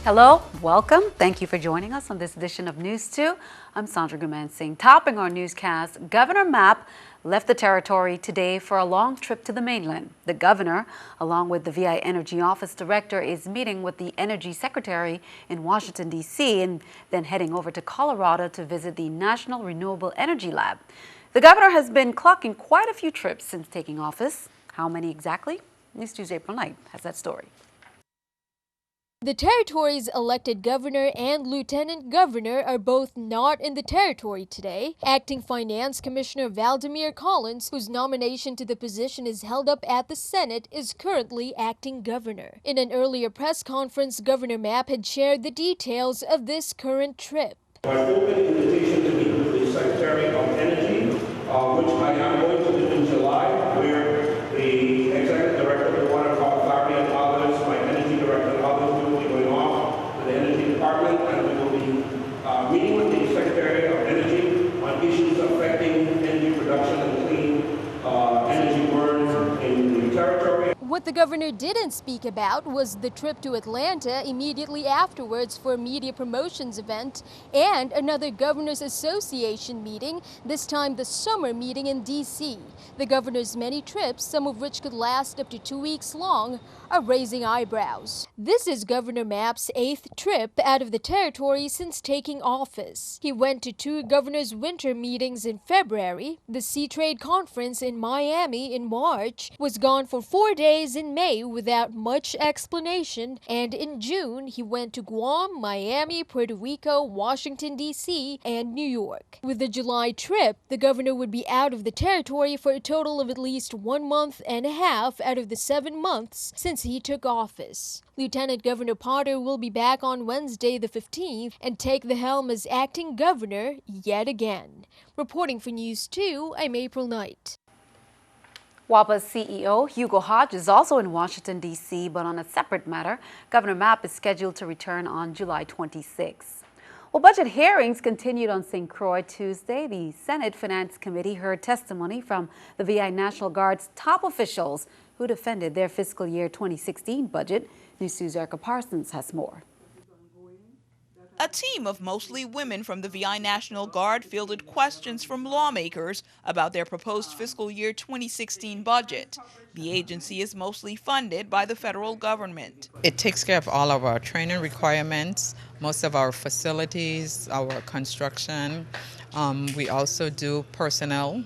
Hello, welcome. Thank you for joining us on this edition of News 2. I'm Sandra Gumansing. Topping our newscast, Governor Mapp left the territory today for a long trip to the mainland. The governor, along with the VI Energy Office Director, is meeting with the Energy Secretary in Washington, D.C., and then heading over to Colorado to visit the National Renewable Energy Lab. The governor has been clocking quite a few trips since taking office. How many exactly? News 2's April Knight has that story. The territory's elected governor and lieutenant governor are both not in the territory today. Acting Finance Commissioner Valdemir Collins, whose nomination to the position is held up at the Senate, is currently acting governor. In an earlier press conference, Governor Mapp had shared the details of this current trip. My open invitation to meet with the Secretary of Energy, which I am going to do in July, where the Executive Director of the Water Authority and others, my Energy Director and others, will be going off to the Energy Department, and we will be meeting with the Secretary of Energy on issues affecting energy production and clean energy burns in the territory. What the governor didn't speak about was the trip to Atlanta immediately afterwards for a media promotions event and another Governors Association meeting, this time the summer meeting in D.C. The governor's many trips, some of which could last up to 2 weeks long, are raising eyebrows. This is Governor Mapp's 8th trip out of the territory since taking office. He went to 2 governors' winter meetings in February, the Sea Trade Conference in Miami in March, was gone for 4 days in May without much explanation, and in June he went to Guam, Miami, Puerto Rico, Washington, D.C., and New York. With the July trip, the governor would be out of the territory for a total of at least 1.5 months out of the 7 months since he took office. Lieutenant Governor Potter will be back on Wednesday the 15th and take the helm as acting governor yet again. Reporting for News 2, I'm April Knight. WAPA's CEO, Hugo Hodge, is also in Washington, D.C., but on a separate matter. Governor Mapp is scheduled to return on July 26. Well, budget hearings continued on St. Croix Tuesday. The Senate Finance Committee heard testimony from the VI National Guard's top officials who defended their fiscal year 2016 budget. News 2's Erica Parsons has more. A team of mostly women from the VI National Guard fielded questions from lawmakers about their proposed fiscal year 2016 budget. The agency is mostly funded by the federal government. It takes care of all of our training requirements, most of our facilities, our construction. We also do personnel,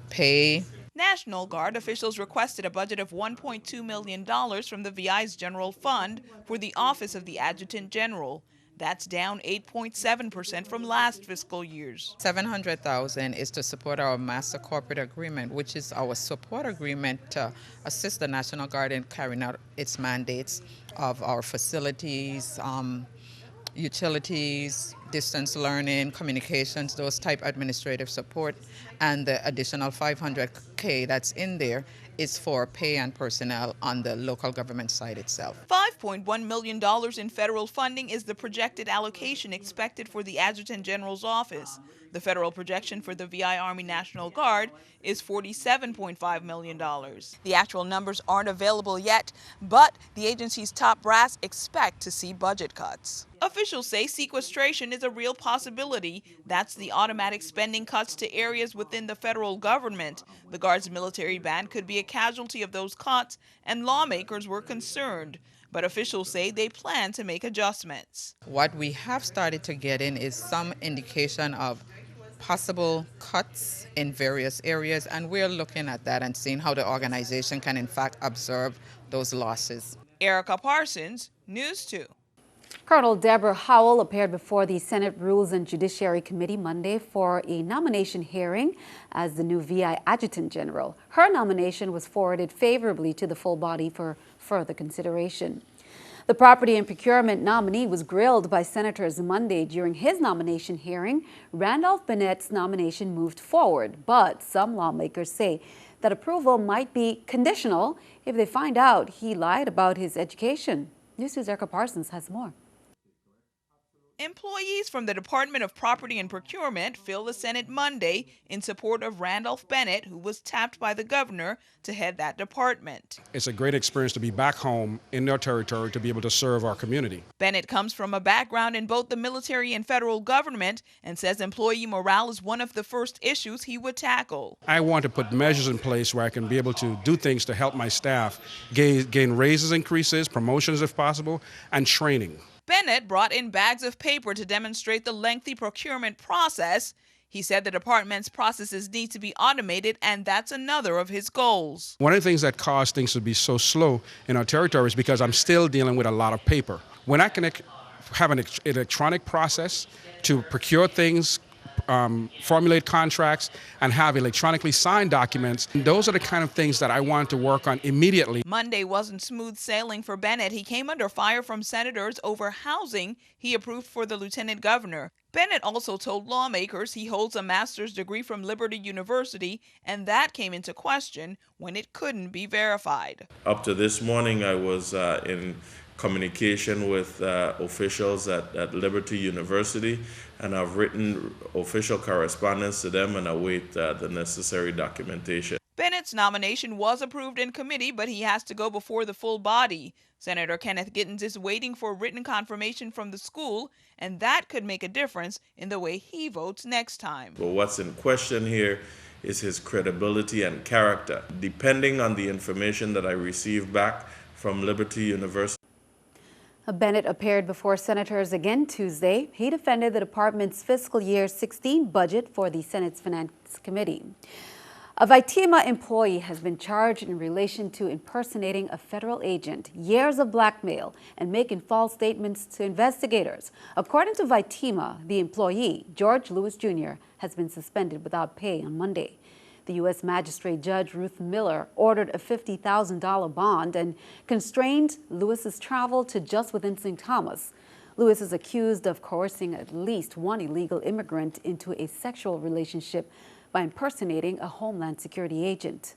pay. National Guard officials requested a budget of $1.2 million from the VI's general fund for the Office of the Adjutant General. That's down 8.7% from last fiscal year's. $700,000 is to support our Master Corporate Agreement, which is our support agreement to assist the National Guard in carrying out its mandates of our facilities, utilities, distance learning, communications, those type administrative support, and the additional $500K that's in there is for pay and personnel on the local government side itself. $5.1 million in federal funding is the projected allocation expected for the Adjutant General's office. The federal projection for the VI Army National Guard is $47.5 million. The actual numbers aren't available yet, but the agency's top brass expect to see budget cuts. Officials say sequestration is a real possibility. That's the automatic spending cuts to areas within the federal government. The Guard's military band could be a casualty of those cuts, and lawmakers were concerned. But officials say they plan to make adjustments. What we have started to get in is some indication of possible cuts in various areas, and we're looking at that and seeing how the organization can in fact absorb those losses. Erica Parsons, News 2. Colonel Deborah Howell appeared before the Senate Rules and Judiciary Committee Monday for a nomination hearing as the new VI Adjutant General. Her nomination was forwarded favorably to the full body for further consideration. The Property and Procurement nominee was grilled by senators Monday during his nomination hearing. Randolph Bennett's nomination moved forward, but some lawmakers say that approval might be conditional if they find out he lied about his education. News 2's Erica Parsons has more. Employees from the Department of Property and Procurement filled the Senate Monday in support of Randolph Bennett, who was tapped by the governor to head that department. It's a great experience to be back home in their territory to be able to serve our community. Bennett comes from a background in both the military and federal government and says employee morale is one of the first issues he would tackle. I want to put measures in place where I can be able to do things to help my staff gain raises, increases, promotions if possible, and training. Bennett brought in bags of paper to demonstrate the lengthy procurement process. He said the department's processes need to be automated, and that's another of his goals. One of the things that caused things to be so slow in our territory is because I'm still dealing with a lot of paper. When I can have an electronic process to procure things, formulate contracts, and have electronically signed documents, those are the kind of things that I want to work on immediately. Monday wasn't smooth sailing for Bennett. He came under fire from senators over housing he approved for the lieutenant governor. Bennett also told lawmakers he holds a master's degree from Liberty University, and that came into question when it couldn't be verified. Up to this morning, I was in communication with officials at Liberty University, and I've written official correspondence to them and await the necessary documentation. Bennett's nomination was approved in committee, but he has to go before the full body. Senator Kenneth Gittens is waiting for written confirmation from the school, and that could make a difference in the way he votes next time. But what's in question here is his credibility and character, depending on the information that I receive back from Liberty University. Bennett appeared before senators again Tuesday. He defended the department's fiscal year 16 budget for the Senate's Finance Committee. A Vitima employee has been charged in relation to impersonating a federal agent, years of blackmail, and making false statements to investigators. According to Vitima, the employee, George Lewis Jr., has been suspended without pay on Monday. The U.S. Magistrate Judge Ruth Miller ordered a $50,000 bond and constrained Lewis's travel to just within St. Thomas. Lewis is accused of coercing at least one illegal immigrant into a sexual relationship by impersonating a Homeland Security agent.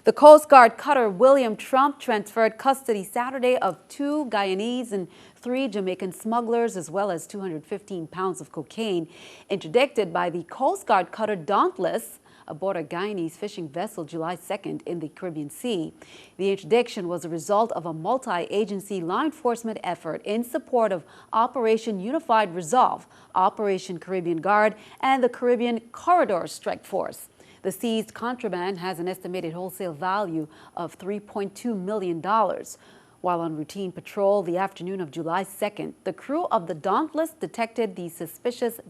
The Coast Guard cutter William Trump transferred custody Saturday of 2 Guyanese and 3 Jamaican smugglers, as well as 215 pounds of cocaine, interdicted by the Coast Guard cutter Dauntless aboard a Guyanese fishing vessel July 2nd in the Caribbean Sea. The interdiction was a result of a multi-agency law enforcement effort in support of Operation Unified Resolve, Operation Caribbean Guard, and the Caribbean Corridor Strike Force. The seized contraband has an estimated wholesale value of $3.2 million. While on routine patrol the afternoon of July 2nd, the crew of the Dauntless detected the suspicious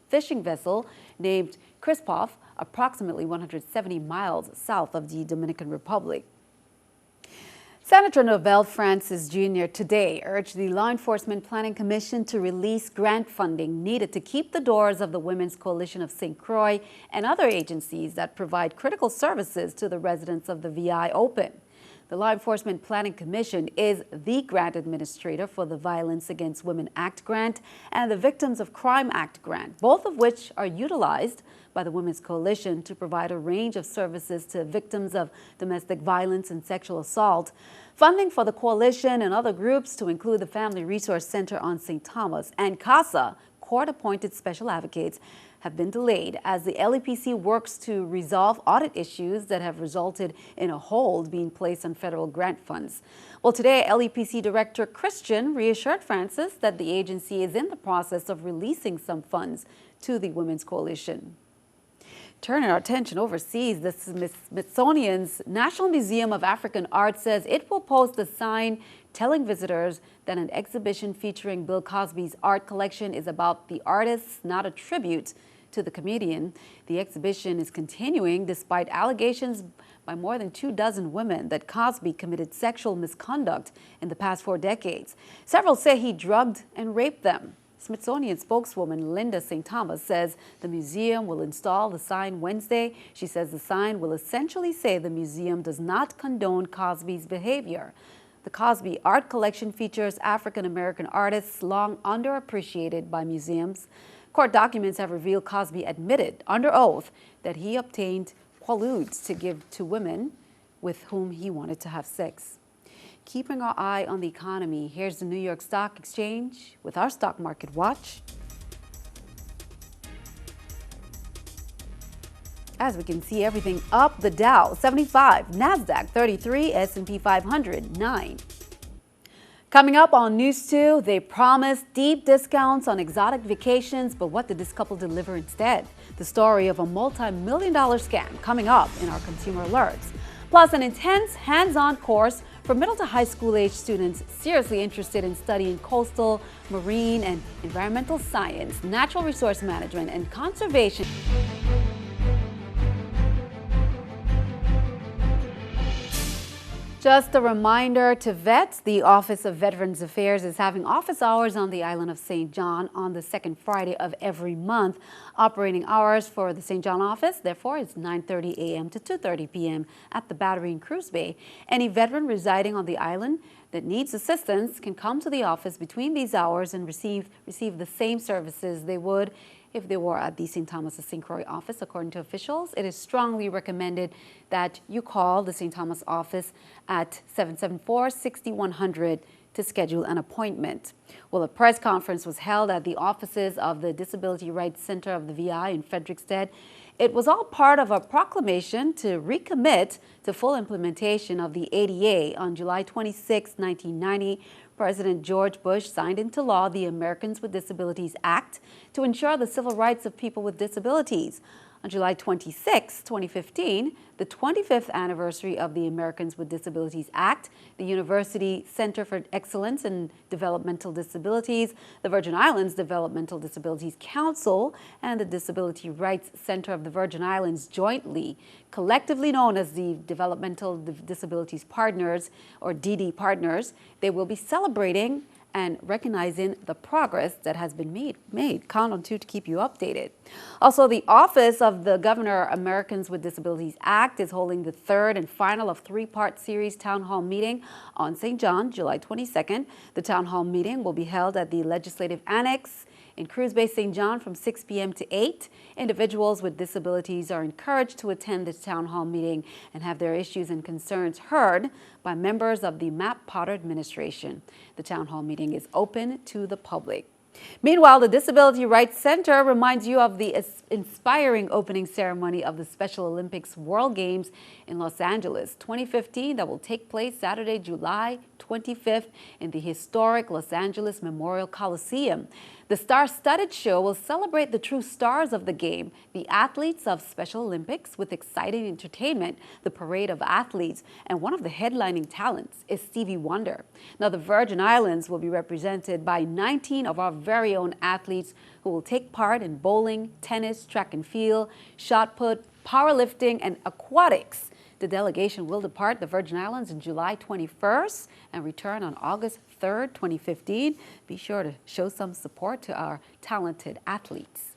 fishing vessel named Kristoff, approximately 170 miles south of the Dominican Republic. Senator Novell Francis Jr. today urged the Law Enforcement Planning Commission to release grant funding needed to keep the doors of the Women's Coalition of St. Croix and other agencies that provide critical services to the residents of the VI open. The Law Enforcement Planning Commission is the grant administrator for the Violence Against Women Act grant and the Victims of Crime Act grant, both of which are utilized by the Women's Coalition to provide a range of services to victims of domestic violence and sexual assault. Funding for the coalition and other groups, to include the Family Resource Center on St. Thomas and CASA, court-appointed special advocates, have been delayed as the LEPC works to resolve audit issues that have resulted in a hold being placed on federal grant funds. Well, today, LEPC Director Christian reassured Francis that the agency is in the process of releasing some funds to the Women's Coalition. Turning our attention overseas, the Smithsonian's National Museum of African Art says it will post a sign telling visitors that an exhibition featuring Bill Cosby's art collection is about the artist, not a tribute to the comedian. The exhibition is continuing despite allegations by more than 24 women that Cosby committed sexual misconduct in the past 4 decades. Several say he drugged and raped them. Smithsonian spokeswoman Linda St. Thomas says the museum will install the sign Wednesday. She says the sign will essentially say the museum does not condone Cosby's behavior. The Cosby art collection features African-American artists long underappreciated by museums. Court documents have revealed Cosby admitted under oath that he obtained quaaludes to give to women with whom he wanted to have sex. keeping our eye on the economy. Here's the New York Stock Exchange with our stock market watch. As we can see, everything up. The Dow 75, NASDAQ 33, S&P 500 9. Coming up on News 2, they promised deep discounts on exotic vacations, but what did this couple deliver instead? The story of a multi-million-dollar scam coming up in our consumer alerts. Plus, an intense hands-on course for middle to high school age students seriously interested in studying coastal, marine, and environmental science, natural resource management, and conservation. Just a reminder to vets, the Office of Veterans Affairs is having office hours on the island of St. John on the second Friday of every month. Operating hours for the St. John office, therefore, is 9:30 a.m. to 2:30 p.m. at the Battery and Cruise Bay. Any veteran residing on the island that needs assistance can come to the office between these hours and receive the same services they would if they were at the St. Thomas of St. Croix office. According to officials, it is strongly recommended that you call the St. Thomas office at 774-6100 to schedule an appointment. Well, a press conference was held at the offices of the Disability Rights Center of the VI in Frederiksted. It was all part of a proclamation to recommit to full implementation of the ADA. On July 26, 1990, President George Bush signed into law the Americans with Disabilities Act to ensure the civil rights of people with disabilities. On July 26, 2015, the 25th anniversary of the Americans with Disabilities Act, the University Center for Excellence in Developmental Disabilities, the Virgin Islands Developmental Disabilities Council, and the Disability Rights Center of the Virgin Islands jointly, collectively known as the Developmental Disabilities Partners, or DD Partners, they will be celebrating and recognizing the progress that has been made. Count on 2 to keep you updated. Also, the Office of the Governor Americans with Disabilities Act is holding the third and final of 3-part series town hall meeting on St. John, July 22nd. The town hall meeting will be held at the Legislative Annex in Cruise Bay, St. John from 6 p.m. to 8. Individuals with disabilities are encouraged to attend this town hall meeting and have their issues and concerns heard by members of the MAP Potter administration. The town hall meeting is open to the public. Meanwhile, the Disability Rights Center reminds you of the inspiring opening ceremony of the Special Olympics World Games in Los Angeles 2015 that will take place Saturday, July 25th in the historic Los Angeles Memorial Coliseum. The star-studded show will celebrate the true stars of the game, the athletes of Special Olympics, with exciting entertainment, the parade of athletes, and one of the headlining talents is Stevie Wonder. Now, the Virgin Islands will be represented by 19 of our very own athletes who will take part in bowling, tennis, track and field, shot put, powerlifting, and aquatics. The delegation will depart the Virgin Islands on July 21st and return on August 3rd, 2015. Be sure to show some support to our talented athletes.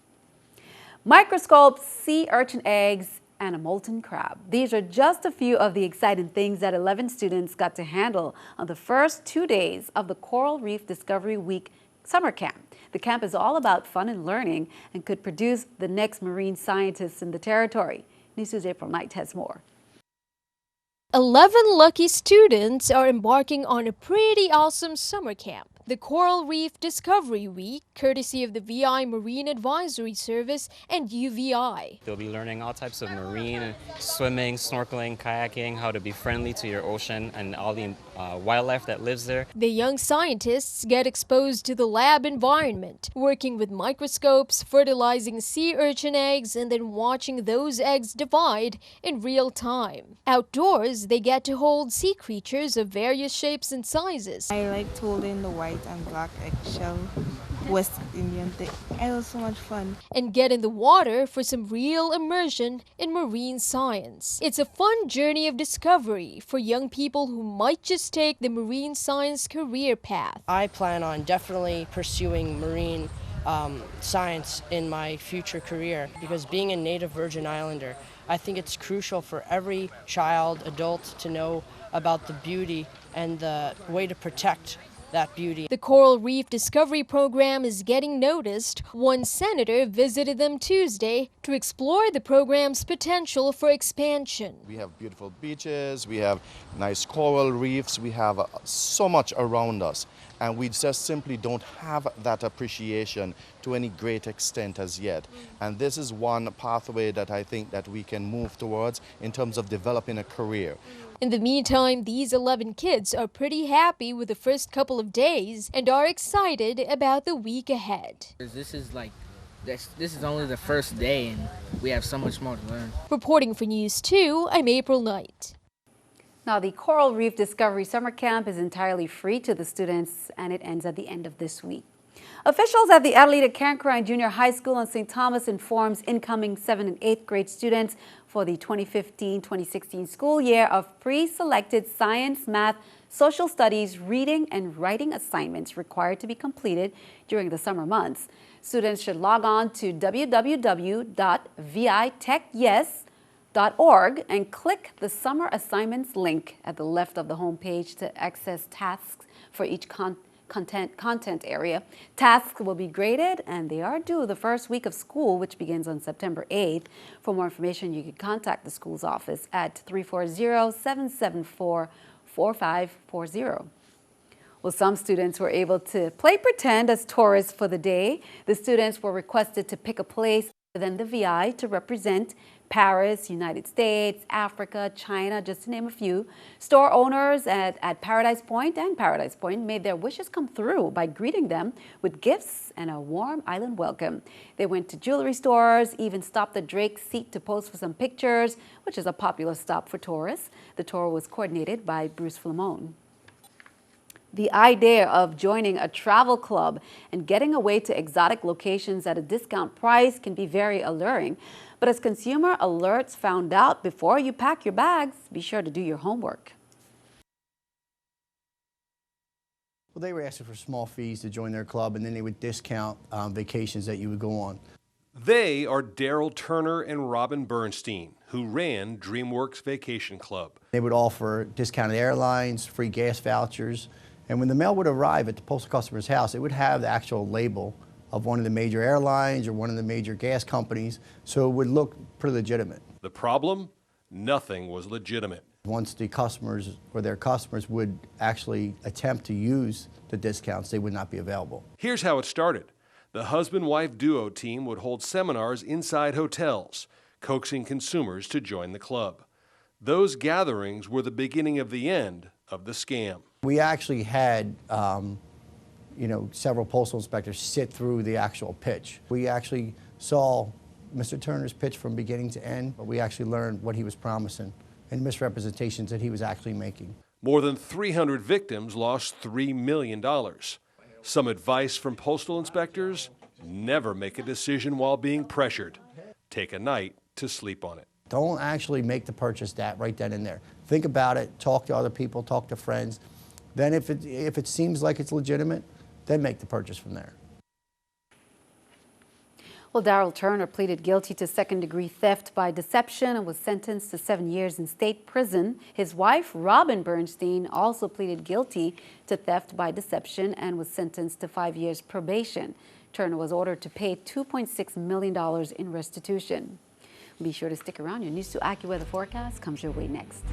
Microscopes, sea urchin eggs, and a molten crab. These are just a few of the exciting things that 11 students got to handle on the first 2 days of the Coral Reef Discovery Week summer camp. The camp is all about fun and learning and could produce the next marine scientists in the territory. NEWS2's April Knight has more. 11 lucky students are embarking on a pretty awesome summer camp. The Coral Reef Discovery Week, courtesy of the VI Marine Advisory Service and UVI. They'll be learning all types of marine, swimming, snorkeling, kayaking, how to be friendly to your ocean and all the wildlife that lives there. The young scientists get exposed to the lab environment, working with microscopes, fertilizing sea urchin eggs, and then watching those eggs divide in real time. Outdoors, they get to hold sea creatures of various shapes and sizes. I liked holding the white and black eggshell West Indian thing. It was so much fun. And get in the water for some real immersion in marine science. It's a fun journey of discovery for young people who might just take the marine science career path. I plan on definitely pursuing marine science in my future career because being a native Virgin Islander, I think it's crucial for every child, adult to know about the beauty and the way to protect that beauty. The Coral Reef Discovery Program is getting noticed. One senator visited them Tuesday to explore the program's potential for expansion. We have beautiful beaches, we have nice coral reefs, we have so much around us, and we just simply don't have that appreciation to any great extent as yet. And this is one pathway that I think that we can move towards in terms of developing a career. In the meantime, these 11 kids are pretty happy with the first couple of days and are excited about the week ahead. This is only the first day, and we have so much more to learn. Reporting for News 2, I'm April Knight. Now, the Coral Reef Discovery Summer Camp is entirely free to the students, and it ends at the end of this week. Officials at the Adelita Cancrine Junior High School in St. Thomas informs incoming 7th and 8th grade students for the 2015-2016 school year of pre-selected science, math, social studies, reading, and writing assignments required to be completed during the summer months. Students should log on to www.vitechyes.org and click the Summer Assignments link at the left of the homepage to access tasks for each content area. Tasks will be graded, and they are due the first week of school, which begins on September 8th. For more information, you can contact the school's office at 340-774-4540. Well, some students were able to play pretend as tourists for the day. The students were requested to pick a place within the VI to represent Paris, United States, Africa, China, just to name a few. Store owners at Paradise Point and Paradise Point made their wishes come through by greeting them with gifts and a warm island welcome. They went to jewelry stores, even stopped at Drake's Seat to pose for some pictures, which is a popular stop for tourists. The tour was coordinated by Bruce Flamone. The idea of joining a travel club and getting away to exotic locations at a discount price can be very alluring. But as Consumer Alerts found out, before you pack your bags, be sure to do your homework. Well, they were asking for small fees to join their club, and then they would discount vacations that you would go on. They are Daryl Turner and Robin Bernstein, who ran DreamWorks Vacation Club. They would offer discounted airlines, free gas vouchers, and when the mail would arrive at the postal customer's house, it would have the actual label of one of the major airlines or one of the major gas companies, so it would look pretty legitimate. The problem? Nothing was legitimate. Once the customers or their customers would actually attempt to use the discounts, they would not be available. Here's how it started. The husband-wife duo team would hold seminars inside hotels, coaxing consumers to join the club. Those gatherings were the beginning of the end of the scam. We actually had several postal inspectors sit through the actual pitch. We actually saw Mr. Turner's pitch from beginning to end, but we actually learned what he was promising and misrepresentations that he was actually making. More than 300 victims lost $3 million. Some advice from postal inspectors: never make a decision while being pressured. Take a night to sleep on it. Don't actually make the purchase right then and there. Think about it, talk to other people, talk to friends. Then if it seems like it's legitimate, then make the purchase from there. Well, Daryl Turner pleaded guilty to second-degree theft by deception and was sentenced to 7 years in state prison. His wife, Robin Bernstein, also pleaded guilty to theft by deception and was sentenced to 5 years probation. Turner was ordered to pay $2.6 million in restitution. Be sure to stick around. Your News 2 AccuWeather forecast comes your way next.